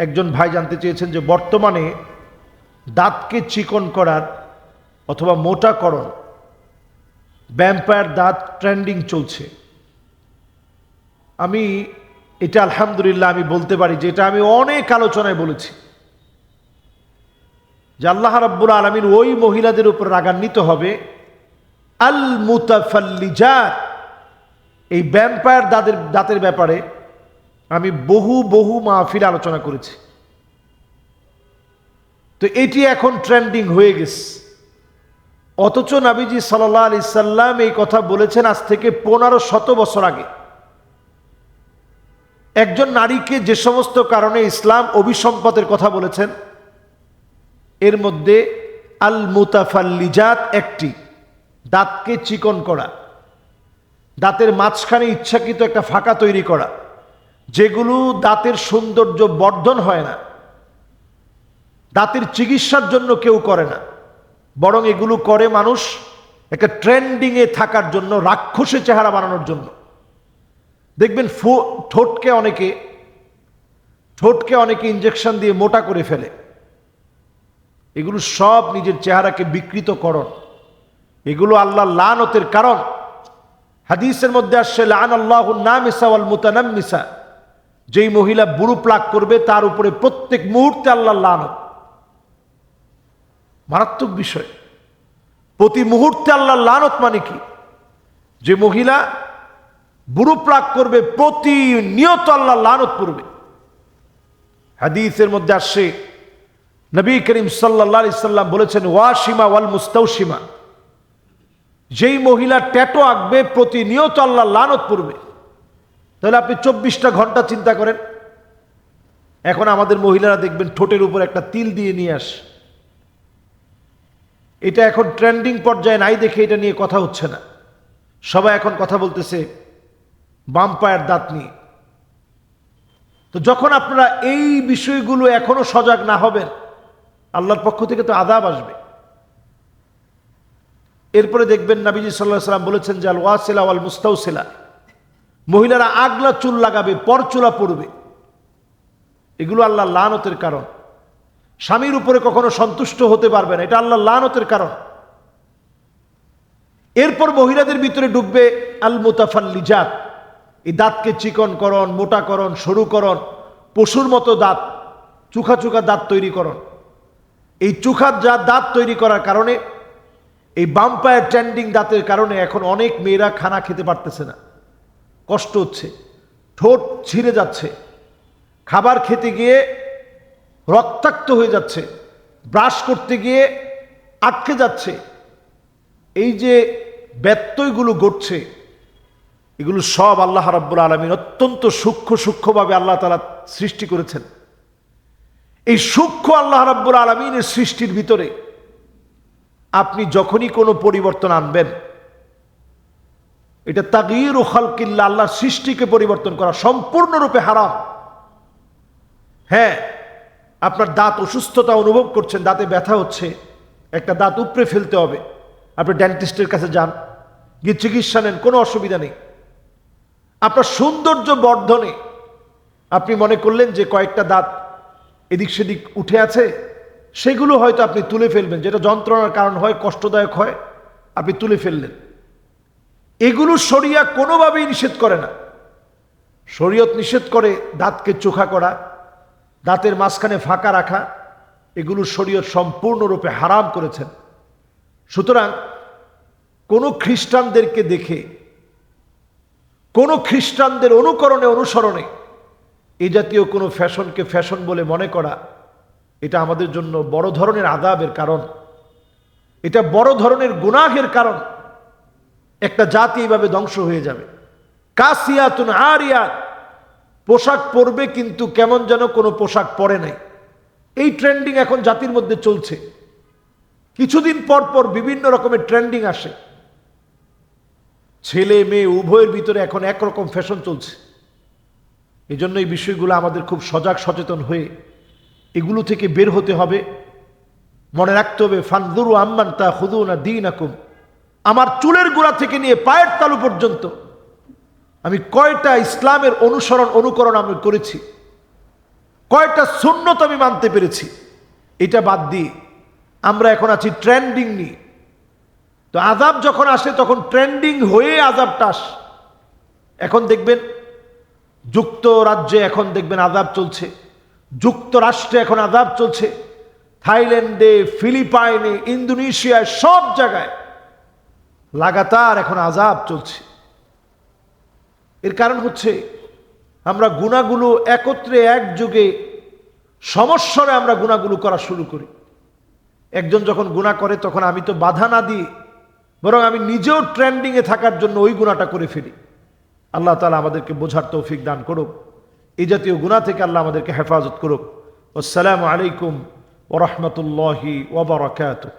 একজন ভাই জানতে চেয়েছেন যে বর্তমানে দাঁতকে চিকন করার অথবা মোটাকরণ, ভ্যাম্পায়ার দাঁত ট্রেন্ডিং চলছে। আমি এটা আলহামদুলিল্লাহ আমি বলতে পারি যে এটা আমি অনেক আলোচনায় বলেছি যে আল্লাহ রাব্বুল আলামিন ওই মহিলাদের উপর রাগান্বিত হবে আল মুতাফাল্লিজাত, এই ভ্যাম্পায়ার দাঁতের ব্যাপারে আমি বহু মাহফিল আলোচনা করেছি। তো এটি এখন ট্রেন্ডিং হয়ে গেছে, অথচ নবীজি সাল্লাল্লাহু আলাইহি সাল্লাম এই কথা বলেছেন আজ থেকে 1500 বছর আগে। একজন নারীকে যে সমস্ত কারণে ইসলাম অভিসম্পাতের কথা বলেছেন এর মধ্যে আল মুতাফাল্লিজাত একটি, দাঁতকে চিকন করা, দাঁতের মাঝখানে ইচ্ছাকৃত একটা ফাঁকা তৈরি করা, যেগুলো দাঁতের সৌন্দর্য বর্ধন হয় না, দাঁতের চিকিৎসার জন্য কেউ করে না, বরং এগুলো করে মানুষ একটা ট্রেন্ডিংয়ে থাকার জন্য, রাক্ষসে চেহারা বানানোর জন্য। দেখবেন ঠোঁটকে অনেকে ইঞ্জেকশন দিয়ে মোটা করে ফেলে, এগুলো সব নিজের চেহারাকে বিকৃতকরণ, এগুলো আল্লাহর লানতের কারণ। হাদিসের মধ্যে আসছে লানাল্লাহুন নামিসা ওয়াল মুতানাম্মিসা, যেই মহিলা বুড়ো প্লাক করবে তার উপরে প্রত্যেক মুহূর্তে আল্লাহর লানত। মারাত্মক বিষয়, প্রতি মুহূর্তে আল্লাহর লানত মানে কি? যে মহিলা বুড়ো প্লাক করবে প্রতিনিয়ত আল্লাহর লানত পড়বে। হাদিসের মধ্যে আসছে নবী করিম সাল্লাল্লাহু আলাইহি সাল্লাম বলেছেন ওয়াশিমা ওয়াল মুস্তাওশিমা, যেই মহিলা ট্যাটু আঁকবে প্রতিনিয়ত আল্লাহর লানত পড়বে। তাহলে আপনি 24টা ঘন্টা চিন্তা করেন। এখন আমাদের মহিলারা দেখবেন ঠোঁটের উপর একটা তিল দিয়ে নিয়ে আসে, এটা এখন ট্রেন্ডিং পর্যায়ে নাই দেখে এটা নিয়ে কথা হচ্ছে না, সবাই এখন কথা বলতেছে ভ্যাম্পায়ার দাঁত নিয়ে। তো যখন আপনারা এই বিষয়গুলো এখনো সজাগ না হবেন, আল্লাহর পক্ষ থেকে তো আযাব আসবে। এরপরে দেখবেন নবীজি সাল্লাল্লাহু আলাইহি সাল্লাম বলেছেন যে আল ওয়াসিলা ওয়াল মুস্তাওসিলা, মহিলারা আগলা চুল লাগাবে, পরচুলা পড়বে, এগুলো আল্লাহর লানতের কারণ। স্বামীর উপরে কখনো সন্তুষ্ট হতে পারবে না, এটা আল্লাহর লানতের কারণ। এরপর মহিলাদের ভিতরে ঢুকবে আল মুতাফাল্লিজাত, এই দাঁতকে চিকনকরণ, মোটাকরণ, সরুকরণ, পশুর মতো দাঁত, চুখা দাঁত তৈরিকরণ। এই চুখা দাঁত তৈরি করার কারণে, এই ভ্যাম্পায়ার ট্রেন্ডিং দাঁতের কারণে এখন অনেক মেয়েরা খানা খেতে পারতেছে না, কষ্ট হচ্ছে, ঠোঁট ছিঁড়ে যাচ্ছে, খাবার খেতে গিয়ে রক্তাক্ত হয়ে যাচ্ছে, ব্রাশ করতে গিয়ে আটকে যাচ্ছে। এই যে ব্যত্যয়গুলো ঘটছে, এগুলো সব আল্লাহ রাব্বুল আলামিন অত্যন্ত সূক্ষ্মভাবে আল্লাহ তাআলা সৃষ্টি করেছেন। এই সূক্ষ্ম আল্লাহ রাব্বুল আলামিনের সৃষ্টির ভিতরে আপনি যখনই কোনো পরিবর্তন আনবেন, এটা তাগয়িরু খালকিল্লাহ, আল্লাহর সৃষ্টিকে পরিবর্তন করা সম্পূর্ণরূপে হারাম। হ্যাঁ, আপনার দাঁত অসুস্থতা অনুভব করছেন, দাঁতে ব্যথা হচ্ছে, একটা দাঁত উপড়ে ফেলতে হবে, আপনি ডেন্টিস্টের কাছে যান, গিয়ে চিকিৎসা নেন, কোনো অসুবিধা নেই। আপনার সৌন্দর্য বর্ধনে আপনি মনে করলেন যে কয়েকটা দাঁত এদিক সেদিক উঠে আছে, সেগুলো হয়তো আপনি তুলে ফেলবেন, যেটা যন্ত্রণার কারণ হয়, কষ্টদায়ক হয়, আপনি তুলে ফেললেন। এগুলো শরিয়া কোনোভাবেই নিষেধ করে না। শরীয়ত নিষেধ করে দাঁতকে চোখা করা, দাঁতের মাঝখানে ফাঁকা রাখা, এগুলো শরীয়ত সম্পূর্ণরূপে হারাম করেছেন। সুতরাং কোনো খ্রিস্টানদেরকে দেখে, কোনো খ্রিস্টানদের অনুসরণে এই জাতীয় কোনো ফ্যাশনকে ফ্যাশন বলে মনে করা, এটা আমাদের জন্য বড় ধরনের আযাবের কারণ, এটা বড় ধরনের গুনাহের কারণ। একটা জাতি এইভাবে ধ্বংস হয়ে যাবে। কাসিয়াতুন আরিয়াত, পোশাক পরবে কিন্তু কেমন যেন কোনো পোশাক পরে নাই, এই ট্রেন্ডিং এখন জাতির মধ্যে চলছে। কিছুদিন পর বিভিন্ন রকমের ট্রেন্ডিং আসে, ছেলে মেয়ে উভয়ের ভিতরে এখন একরকম ফ্যাশন চলছে। এই জন্য এই বিষয়গুলো আমাদের খুব সজাগ সচেতন হয়ে এগুলো থেকে বের হতে হবে। মনে রাখতে হবে ফানজুরু আম্মান তাখুযুনা দীনাকুম, আমার চুলের গোড়া থেকে নিয়ে পায়ের তালু পর্যন্ত আমি কয়টা ইসলামের অনুকরণ আমি করেছি। কয়টা সুন্নত আমি মানতে পেরেছি, এটা বাদ দিয়ে আমরা এখন আছি ট্রেন্ডিং নিয়ে। তো আযাব যখন আসে তখন ট্রেন্ডিং হয়ে আযাবটা আসে। এখন দেখবেন যুক্তরাজ্যে এখন দেখবেন আযাব চলছে, যুক্তরাষ্ট্রে এখন আযাব চলছে, থাইল্যান্ডে, ফিলিপাইনে, ইন্দোনেশিয়ায়, সব জায়গায় লাগাতার এখন আযাব চলছে। এর কারণ হচ্ছে আমরা গুনাহগুলো একত্রে একযোগে সমস্বরে আমরা গুনাহগুলো করা শুরু করি। একজন যখন গুনাহ করে তখন আমি তো বাধা না দিই, বরং আমি নিজেও ট্রেন্ডিংয়ে থাকার জন্য ওই গুনাহটা করে ফেলি। আল্লাহ তাআলা আমাদেরকে বোঝার তৌফিক দান করুক, এই জাতীয় গুনাহ থেকে আল্লাহ আমাদেরকে হেফাজত করুক। আসসালামু আলাইকুম ওয়া রাহমাতুল্লাহি ওয়া বারাকাতুহু।